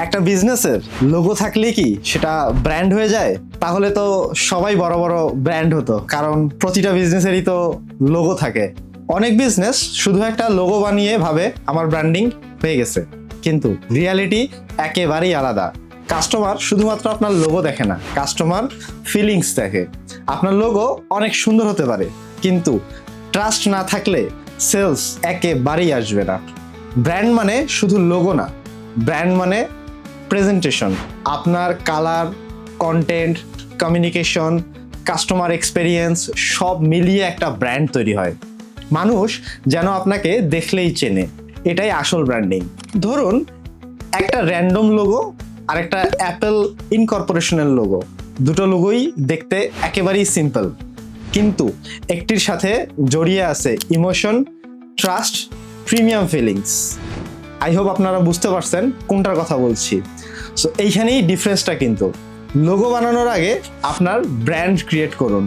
একটা বিজনেসের লোগো থাকলেই কি সেটা ব্র্যান্ড হয়ে যায়? তাহলে তো সবাই বড় বড় ব্র্যান্ড হতো, কারণ প্রতিটা বিজনেসেরই তো লোগো থাকে। অনেক বিজনেস শুধু একটা লোগো বানিয়ে ভাবে আমার ব্র্যান্ডিং হয়ে গেছে, কিন্তু রিয়ালিটি একেবারেই আলাদা। কাস্টমার শুধুমাত্র আপনার লোগো দেখে না, কাস্টমার ফিলিংস দেখে। আপনার লোগো অনেক সুন্দর হতে পারে, কিন্তু ট্রাস্ট না থাকলে সেলস একেবারেই আসবে না। ব্র্যান্ড মানে শুধু লোগো না, ব্র্যান্ড মানে প্রেজেন্টেশন। আপনার colour, content, communication, customer experience সব মিলিয়ে একটা ব্র্যান্ড তৈরি হয়। মানুষ যেন আপনাকে দেখলেই চেনে, এটাই আসল ব্র্যান্ডিং। ধরুন একটা র্যান্ডম লোগো আর একটা অ্যাপেল ইনকর্পোরেশনের লোগো, দুটো লোগোই দেখতে একেবারেই সিম্পল, কিন্তু একটির সাথে জড়িয়ে আছে emotion, trust, premium feelings. I hope আপনারা বুঝতে পারছেন কোনটার কথা বলছি। সো এইখানেই ডিফারেন্সটা। কিন্তু লোগো বানানোর আগে আপনার ব্র্যান্ড ক্রিয়েট করুন।